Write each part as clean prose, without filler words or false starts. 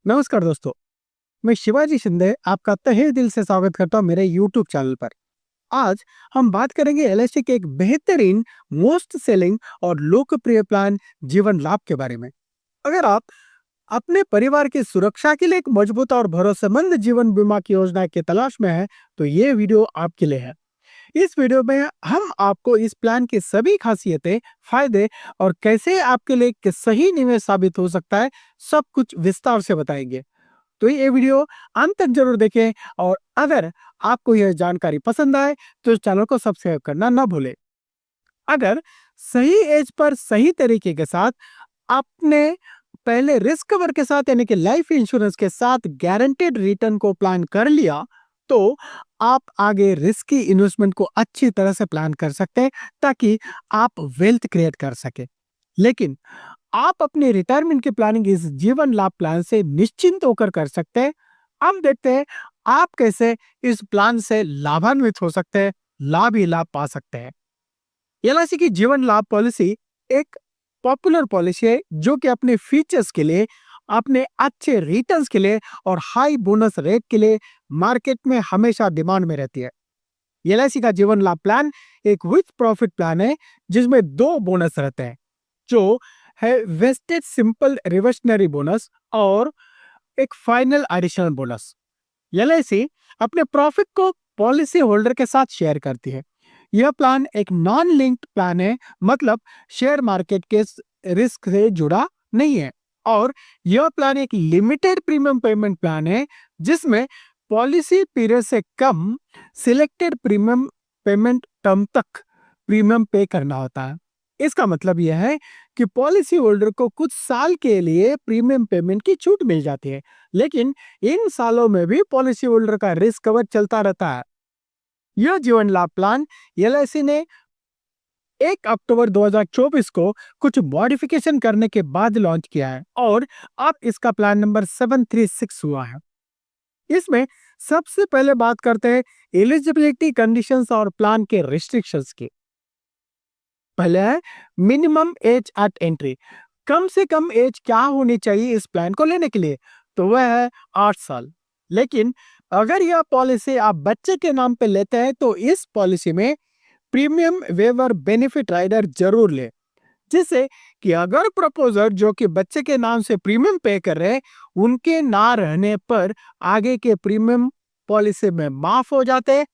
नमस्कार दोस्तों, मैं शिवाजी शिंदे आपका तहे दिल से स्वागत करता हूं मेरे YouTube चैनल पर। आज हम बात करेंगे एलआईसी के एक बेहतरीन, मोस्ट सेलिंग और लोकप्रिय प्लान जीवन लाभ के बारे में। अगर आप अपने परिवार की सुरक्षा के लिए एक मजबूत और भरोसेमंद जीवन बीमा की योजना की तलाश में है, तो ये वीडियो आपके लिए है। इस वीडियो में हम आपको इस प्लान की सभी खासियतें, फायदे और कैसे आपके लिए एक सही निवेश साबित हो सकता है, सब कुछ विस्तार से बताएंगे। तो ये वीडियो अंत तक जरूर देखें और अगर आपको यह जानकारी पसंद आए तो इस चैनल को सब्सक्राइब करना ना भूलें। अगर सही एज पर सही तरीके के साथ आपने पहले रिस्क कवर के साथ यानी कि लाइफ इंश्योरेंस के साथ गारंटेड रिटर्न को प्लान कर लिया, तो आप आगे रिस्की इन्वेस्टमेंट को अच्छी तरह से प्लान कर सकते हैं ताकि आप वेल्थ क्रिएट कर सके। लेकिन आप अपनी रिटायरमेंट की प्लानिंग इस जीवन लाभ प्लान से निश्चिंत होकर कर सकते हैं। हम देखते हैं आप कैसे इस प्लान से लाभान्वित हो सकते हैं, लाभ ही लाभ पा सकते हैं। एलआईसी की जीवन लाभ पॉलिसी एक पॉपुलर पॉलिसी है जो कि अपने फीचर्स के लिए, अपने अच्छे रिटर्न्स के लिए और हाई बोनस रेट के लिए मार्केट में हमेशा डिमांड में रहती है। एलआईसी का जीवन लाभ प्लान एक विथ प्रॉफिट प्लान है जिसमें दो बोनस रहते हैं, जो है वेस्टेड सिंपल रिवर्सनरी बोनस और एक फाइनल एडिशनल बोनस। एलआईसी अपने प्रॉफिट को पॉलिसी होल्डर के साथ शेयर करती है। यह प्लान एक नॉन लिंक्ड प्लान है, मतलब शेयर मार्केट के रिस्क से जुड़ा नहीं है। और यह प्लान एक लिमिटेड प्रीमियम पेमेंट प्लान है जिसमें पॉलिसी पीरियड से कम सिलेक्टेड प्रीमियम पेमेंट टर्म तक प्रीमियम पे करना होता है। इसका मतलब यह है कि पॉलिसी होल्डर को कुछ साल के लिए प्रीमियम पेमेंट की छूट मिल जाती है, लेकिन इन सालों में भी पॉलिसी होल्डर का रिस्क कवर चलता रहता है। यह जीवन लाभ प्लान एलआईसी ने 1 अक्टूबर 2024 को कुछ मॉडिफिकेशन करने के बाद लॉन्च किया है और अब इसका प्लान नंबर 736 हुआ है। इसमें सबसे पहले बात करते हैं एलिजिबिलिटी कंडीशंस और प्लान के रिस्ट्रिक्शंस की। पहले है मिनिमम एज एट एंट्री। कम से कम एज क्या होनी चाहिए इस प्लान को लेने के लिए, तो वह है 8 साल। लेकिन अगर यह पॉलिसी आप बच्चे के नाम पे लेते हैं तो इस पॉलिसी में प्रीमियम वेवर बेनिफिट राइडर जरूर ले, जिससे कि अगर प्रपोजर जो कि बच्चे के नाम से प्रीमियम पे कर रहे हैं, उनके ना रहने पर आगे के प्रीमियम पॉलिसी में माफ हो जाते हैं,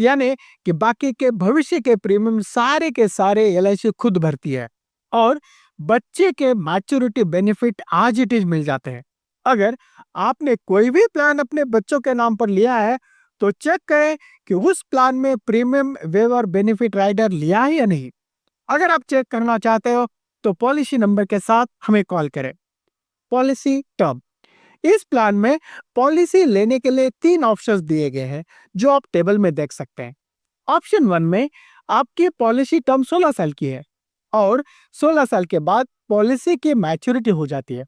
यानी कि बाकी के भविष्य के प्रीमियम सारे के सारे एलआईसी खुद भरती है और बच्चे के मैच्योरिटी बेनिफिट आज इट इज मिल जाते हैं। अगर आपने कोई भी प्लान अपने बच्चों के नाम पर लिया है तो चेक करें कि उस प्लान में प्रीमियम वेवर बेनिफिट राइडर लिया है या नहीं। अगर आप चेक करना चाहते हो तो पॉलिसी नंबर के साथ हमें कॉल करें। Policy term. इस प्लान में पॉलिसी लेने के लिए 3 ऑप्शंस दिए गए हैं जो आप टेबल में देख सकते हैं। ऑप्शन 1 में आपकी पॉलिसी टर्म 16 साल की है और 16 साल के बाद पॉलिसी की मैच्योरिटी हो जाती है।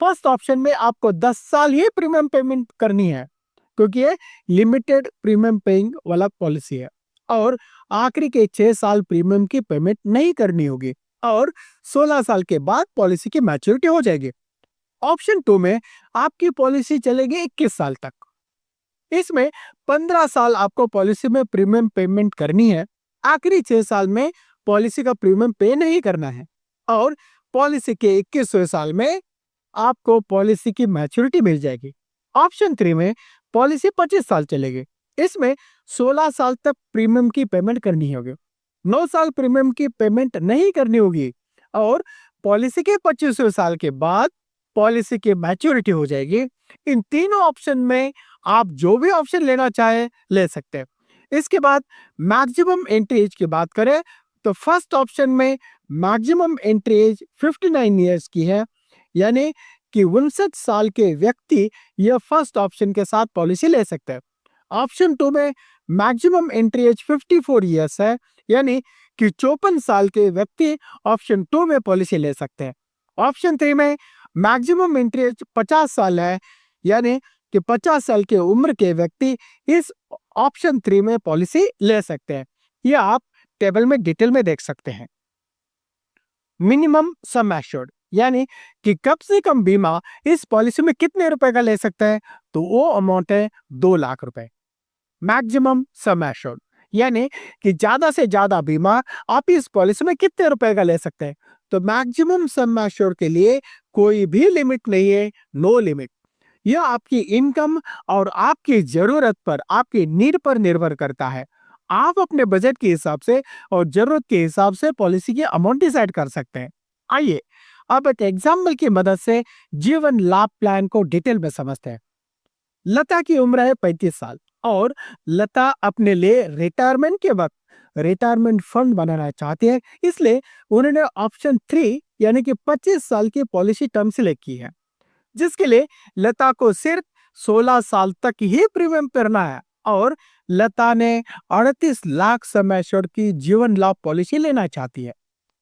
फर्स्ट ऑप्शन में आपको 10 साल ही प्रीमियम पेमेंट करनी है क्योंकि ये लिमिटेड प्रीमियम पेइंग वाला पॉलिसी है और आखिरी के 6 साल प्रीमियम की पेमेंट नहीं करनी होगी और 16 साल के बाद पॉलिसी की मैच्योरिटी हो जाएगी। ऑप्शन 2 में आपकी पॉलिसी चलेगी 21 साल तक। इसमें 15 साल आपको पॉलिसी में प्रीमियम पेमेंट करनी है, आखिरी 6 साल में पॉलिसी का प्रीमियम पे नहीं करना है और पॉलिसी के 21वें साल में आपको पॉलिसी की मैच्योरिटी मिल जाएगी। ऑप्शन 3 में पॉलिसी 25 साल चलेगी। इसमें 16 साल तक प्रीमियम की पेमेंट करनी होगी, 9 साल प्रीमियम की पेमेंट नहीं करनी होगी और पॉलिसी के 25वें साल के बाद पॉलिसी की मैच्योरिटी हो जाएगी। इन तीनों ऑप्शन में आप जो भी ऑप्शन लेना चाहे ले सकते हैं। इसके बाद मैक्सिमम एंट्री एज की बात करें तो फर्स्ट ऑप्शन में मैक्सिमम एंट्री एज 59 ईयर्स की है, यानी कि 59 साल के व्यक्ति यह फर्स्ट ऑप्शन के साथ पॉलिसी ले सकते हैं। ऑप्शन 2 में मैक्सिमम एंट्री एज 54 ईयर्स है, यानी कि 54 साल के व्यक्ति ऑप्शन 2 में पॉलिसी ले सकते हैं। ऑप्शन 3 में मैक्सिमम एंट्री एज 50 साल है, यानी कि 50 साल के उम्र के व्यक्ति इस ऑप्शन 3 में पॉलिसी ले सकते हैं। यह आप टेबल में डिटेल में देख सकते हैं। Minimum sum assured. यानी कि कम से कम बीमा इस पॉलिसी में कितने रुपए का ले सकते हैं, तो वो अमाउंट है 2 लाख रुपए। मैक्सिमम सम एश्योर्ड, यानी कि ज्यादा से ज्यादा बीमा आप इस पॉलिसी में कितने रुपए का ले सकते हैं, तो मैक्सिमम सम एश्योर्ड के लिए कोई भी लिमिट नहीं है, नो लिमिट। यह आपकी इनकम और आपकी जरूरत पर, आपकी नीड पर निर्भर करता है। आप अपने बजट के हिसाब से और जरूरत के हिसाब से पॉलिसी की अमाउंट डिसाइड कर सकते हैं। आइए अब एक एग्जाम्पल की मदद से जीवन लाभ प्लान को डिटेल में समझते हैं। लता की उम्र है 35 साल और लता अपने लिए रिटायरमेंट के वक्त रिटायरमेंट फंड बनाना चाहती है, इसलिए उन्होंने ऑप्शन 3 यानी कि 25 साल की पॉलिसी टर्म सिलेक्ट की है, जिसके लिए लता को सिर्फ 16 साल तक ही प्रीमियम करना है और लता ने 38 लाख सम एश्योर्ड की जीवन लाभ पॉलिसी लेना चाहती है,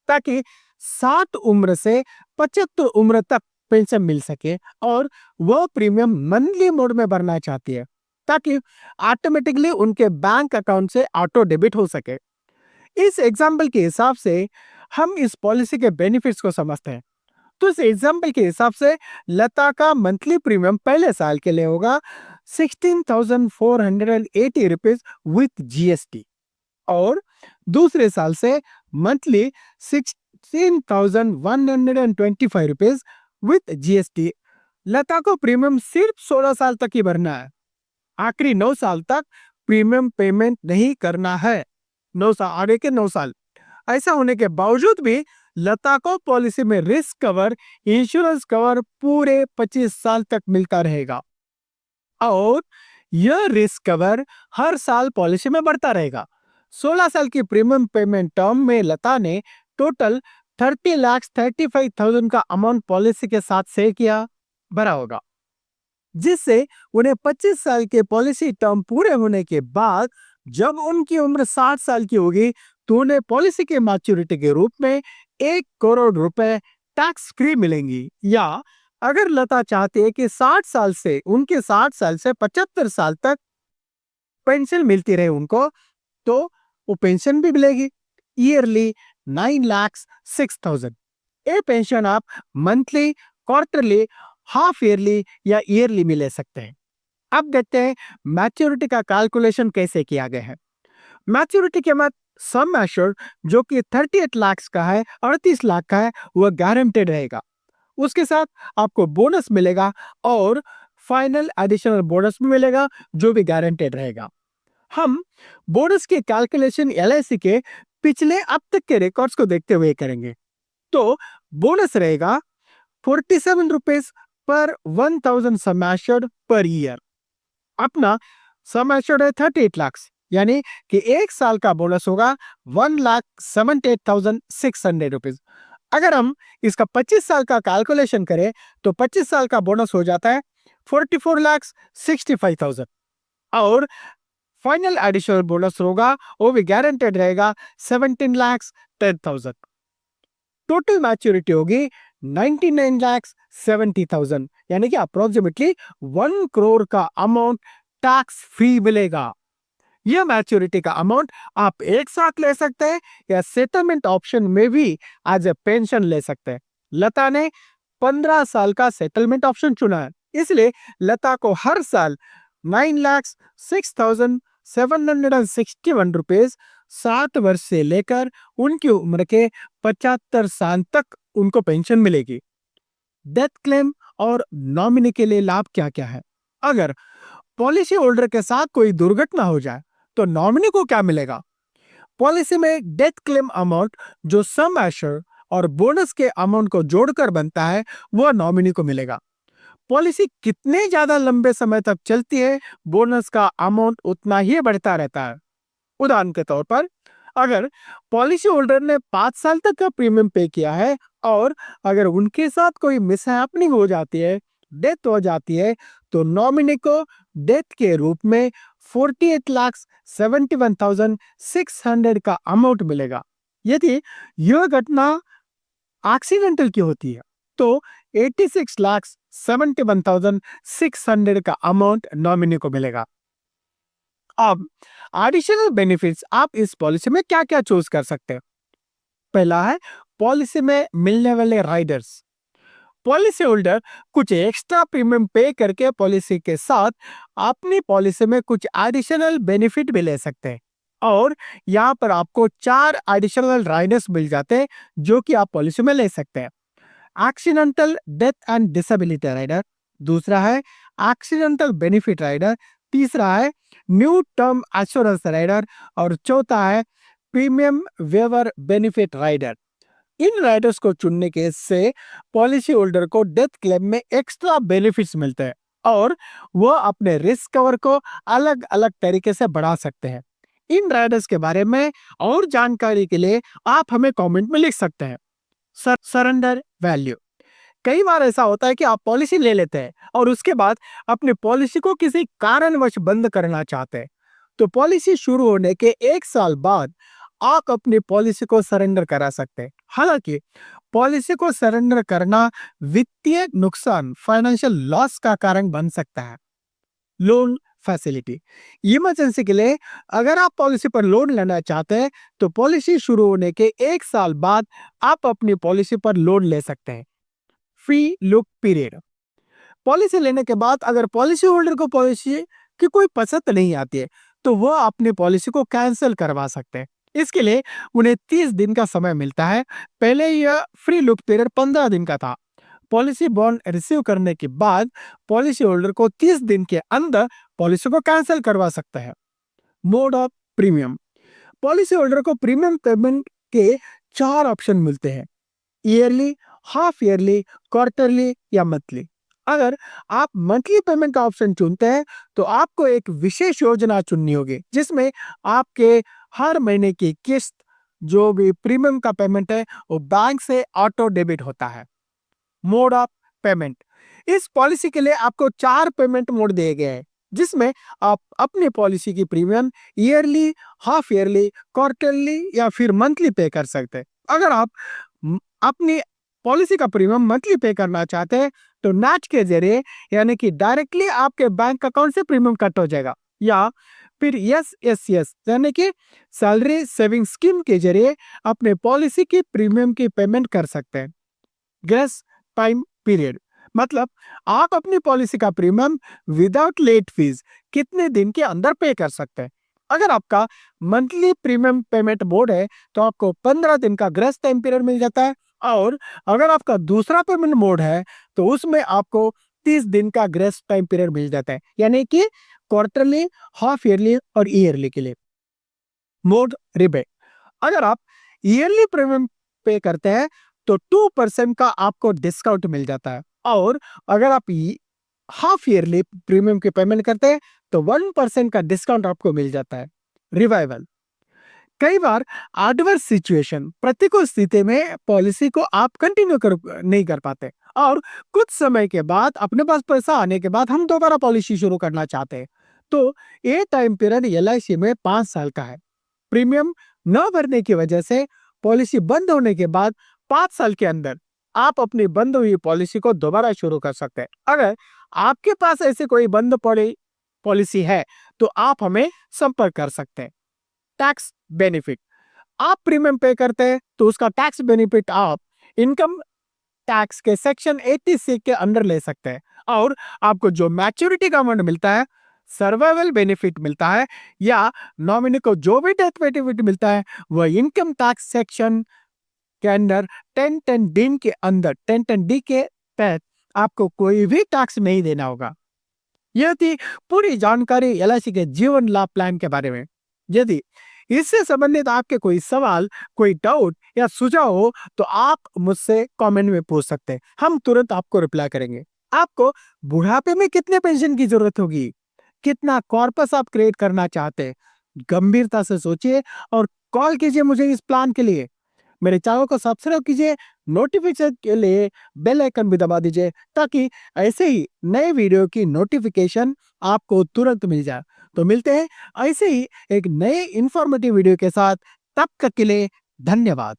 ताकि 60 उम्र से 75 उम्र तक पेंशन मिल सके और वह प्रीमियम मंथली मोड में भरना चाहती है, ताकि ऑटोमेटिकली उनके बैंक अकाउंट से ऑटो डेबिट हो सके। इस एग्जाम्पल के हिसाब से हम इस पॉलिसी के बेनिफिट्स को समझते हैं। तो इस एग्जाम्पल के हिसाब से लता का मंथली प्रीमियम पहले साल के लिए होगा 16,480 रुपीज विथ जीएसटी और दूसरे साल से मंथली 16,125 रुपीज विथ जीएसटी। लता को प्रीमियम सिर्फ 16 साल तक ही भरना है, आखिरी 9 साल तक प्रीमियम पेमेंट नहीं करना है। 9 साल आगे के 9 साल। ऐसा होने के बावजूद भी लता को पॉलिसी में रिस्क कवर, इंश्योरेंस कवर पूरे 25 साल तक मिलता रहेगा और यह रिस्क कवर हर साल पॉलिसी में बढ़ता रहेगा। 16 साल की प्रीमियम पेमेंट टर्म में लता ने टोटल 30,35,000 का अमाउंट पॉलिसी के साथ से किया भरा होगा, जिससे उन्हें 25 साल के पॉलिसी टर्म पूरे होने के बाद जब उनकी उम्र 60 साल की होगी तो उन्हें पॉलिसी के मैच्योरिटी के रूप में 1 करोड़ रुपए टैक्स फ्री मिलेंगी। या अगर लता चाहती है कि 60 साल से उनके 60 साल से 75 साल तक पेंशन मिलती रहे उनको, तो वो पेंशन भी मिलेगी ईयरली 9,06,000। ये पेंशन आप मंथली, क्वार्टरली, हाफ ईयरली या ईयरली में ले सकते हैं। अब देखते हैं मैच्योरिटी का कैलकुलेशन कैसे किया गया है। मैच्योरिटी के बाद सम एश्योर्ड जो कि 38 लाख का है, 38 लाख का है, वह गारंटेड रहेगा। उसके साथ आपको बोनस मिलेगा और फाइनल एडिशनल बोनस भी मिलेगा जो भी गारंटेड रहेगा। हम बोनस के कैलकुलेशन एलआईसी के पिछले अब तक के रिकॉर्ड्स को देखते हुए करेंगे। तो बोनस रहेगा 47 rupees per 1000 sum assured per year. अपना सम एश्योर्ड है 38 लाख, यानी कि एक साल का बोनस होगा 1,78,600 रुपीज। अगर हम इसका 25 साल का कैलकुलेशन करें तो 25 साल का बोनस हो जाता है 44,65,000 और फाइनल एडिशनल बोनस होगा, वो भी गारंटेड रहेगा 17,10,000। टोटल मैच्योरिटी होगी 99,70,000, यानी कि अप्रोक्सीमेटली 1 करोड़ का अमाउंट टैक्स फ्री मिलेगा। यह मैच्योरिटी का अमाउंट आप एक साथ ले सकते हैं या सेटलमेंट ऑप्शन में भी एज ए पेंशन ले सकते हैं। लता ने 15 साल का सेटलमेंट ऑप्शन चुना है, इसलिए लता को हर साल 9,06,761 रुपीज 7 वर्ष से लेकर उनकी उम्र के 75 साल तक उनको पेंशन मिलेगी। डेथ क्लेम और नॉमिनी के लिए लाभ क्या क्या है? अगर पॉलिसी होल्डर के साथ कोई दुर्घटना हो जाए तो नॉमिनी को क्या मिलेगा? पॉलिसी में डेथ क्लेम अमाउंट जो सम एश्योर्ड और बोनस के अमाउंट को जोड़कर बनता है वह नॉमिनी को मिलेगा। पॉलिसी कितने ज्यादा लंबे समय तक चलती है, बोनस का अमाउंट उतना ही बढ़ता रहता है। उदाहरण के तौर पर अगर पॉलिसी होल्डर ने 5 साल तक का प्रीमियम पे किया है और अगर उनके साथ कोई मिसहैपनिंग हो जाती है, डेथ हो जाती है, तो नॉमिनी को डेथ के रूप में 48,71,600 का अमाउंट मिलेगा। यदि यह घटना एक्सीडेंटल की होती है तो 86,71,600 का अमाउंट नॉमिनी को मिलेगा। अब एडिशनल बेनिफिट्स आप इस पॉलिसी में क्या क्या चूज कर सकते हैं। पहला है पॉलिसी में मिलने वाले राइडर्स। पॉलिसी होल्डर कुछ एक्स्ट्रा प्रीमियम पे करके पॉलिसी के साथ अपनी पॉलिसी में कुछ एडिशनल बेनिफिट भी ले सकते हैं। और यहाँ पर आपको 4 एडिशनल राइडर्स मिल जाते हैं जो कि आप पॉलिसी में ले सकते हैं। Accidental death and disability rider, दूसरा है एक्सीडेंटल बेनिफिट राइडर, तीसरा है न्यू टर्म एश्योरेंस राइडर और चौथा है प्रीमियम वेवर बेनिफिट राइडर। इन राइडर्स को चुनने के से पॉलिसी होल्डर को डेथ क्लेम में एक्स्ट्रा बेनिफिट्स मिलते हैं और वो अपने रिस्क कवर को अलग अलग तरीके से बढ़ा सकते हैं। इन राइडर्स के बारे में और जानकारी के लिए आप हमें कमेंट में लिख सकते हैं। सरेंडर वैल्यू, कई बार ऐसा होता है कि आप पॉलिसी ले लेते हैं और उसके बाद अपनी पॉलिसी को किसी कारणवश बंद करना चाहते हैं। तो पॉलिसी शुरू होने के 1 साल बाद आप अपनी पॉलिसी को सरेंडर करा सकते हैं। हालांकि पॉलिसी को सरेंडर करना वित्तीय नुकसान, फाइनेंशियल लॉस का कारण बन सकता है। लोन फैसिलिटी, इमरजेंसी के लिए अगर आप पॉलिसी पर लोन लेना चाहते हैं तो पॉलिसी शुरू होने के 1 साल बाद आप अपनी पॉलिसी पर लोन ले सकते हैं। फ्री लुक पीरियड, पॉलिसी लेने के बाद अगर पॉलिसी होल्डर को पॉलिसी की कोई पसंद नहीं आती है तो वह अपनी पॉलिसी को कैंसिल करवा सकते हैं। इसके लिए उन्हें 30 दिन का समय मिलता है। पहले यह फ्री लुक पीरियड 15 दिन का था। पॉलिसी बॉन्ड रिसीव करने के बाद पॉलिसी होल्डर को 30 दिन के अंदर पॉलिसी को कैंसिल करवा सकता है। Mode of premium, policy holder को प्रीमियम पेमेंट के 4 ऑप्शन मिलते हैं: ईयरली, हाफ ईयरली, क्वार्टरली या मंथली। अगर आप मंथली पेमेंट का ऑप्शन चुनते हैं तो आपको एक विशेष योजना चुननी होगी जिसमें आपके हर महीने की किस्त, जो भी प्रीमियम का पेमेंट है, वो बैंक से ऑटो डेबिट होता है। मोड ऑफ पेमेंट, इस पॉलिसी के लिए आपको 4 पेमेंट मोड दिए गए हैं जिसमें आप अपनी पॉलिसी की premium yearly, half yearly, quarterly या फिर मंथली पे कर सकते हैं। अगर आप अपनी पॉलिसी का प्रीमियम मंथली पे करना चाहते हैं तो नैच के जरिए, यानी कि डायरेक्टली आपके बैंक अकाउंट से प्रीमियम कट हो जाएगा, या फिर एसएसएस यानी कि सैलरी सेविंग स्कीम के जरिए अपने पॉलिसी की प्रीमियम की पेमेंट कर सकते हैं। ग्रेस टाइम पीरियड, मतलब आप अपनी पॉलिसी का प्रीमियम विदाउट लेट फीस कितने दिन के अंदर पे कर सकते हैं। अगर आपका मंथली प्रीमियम पेमेंट मोड है तो आपको 15 दिन का ग्रेस टाइम पीरियड मिल जाता है, और अगर आपका दूसरा पेमेंट मोड है तो उसमें आपको 30 दिन का ग्रेस टाइम पीरियड मिल जाता है, यानी कि क्वार्टरली, हाफ ईयरली और ईयरली के लिए। मोड रिबेट, अगर आप ईयरली प्रीमियम पे करते हैं तो 2% का आपको डिस्काउंट मिल जाता है, और अगर आप हाफ ईयरली प्रीमियम की पेमेंट करते हैं तो 1% का डिस्काउंट आपको मिल जाता है। रिवाइवल, कई बार एडवर्स सिचुएशन, प्रतिकूल स्थिति में पॉलिसी को आप कंटिन्यू नहीं कर पाते और कुछ समय के बाद अपने पास पैसा आने के बाद हम दोबारा पॉलिसी शुरू करना चाहते हैं, तो ये टाइम पीरियड एलआईसी में 5 साल का है। प्रीमियम न भरने की वजह से पॉलिसी बंद होने के बाद 5 साल के अंदर आप अपनी बंद हुई पॉलिसी को दोबारा शुरू कर सकते हैं। अगर आपके पास ऐसी कोई बंद पड़ी पॉलिसी है तो आप हमें संपर्क कर सकते हैं। टैक्स बेनिफिट, आप प्रीमियम पे करते हैं तो उसका टैक्स बेनिफिट आप इनकम टैक्स के सेक्शन 86 के अंदर ले सकते हैं, और आपको जो मैच्योरिटी का अमाउंट मिलता है, सर्वाइवल बेनिफिट मिलता है या नॉमिनी को जो भी डेथ बेनिफिट मिलता है, वह इनकम टैक्स सेक्शन के अंदर 1010 दिन के अंदर 1010 डी के तहत आपको कोई भी टैक्स नहीं देना होगा। यह थी पूरी जानकारी एलआईसी के जीवन लाभ प्लान के बारे में। यदि इससे संबंधित आपके कोई सवाल, कोई डाउट या सुझाव हो तो आप मुझसे कमेंट में पूछ सकते हैं, हम तुरंत आपको रिप्लाई करेंगे। आपको बुढ़ापे में कितने पेंशन की जरूरत होगी, कितना कॉर्पस आप क्रिएट करना चाहते हैं, गंभीरता से सोचिए और कॉल कीजिए मुझे इस प्लान के लिए। मेरे चैनल को सब्सक्राइब कीजिए, नोटिफिकेशन के लिए बेल आइकन भी दबा दीजिए ताकि ऐसे ही नए वीडियो की नोटिफिकेशन आपको तुरंत मिल जाए। तो मिलते हैं ऐसे ही एक नए इंफॉर्मेटिव वीडियो के साथ, तब तक के लिए धन्यवाद।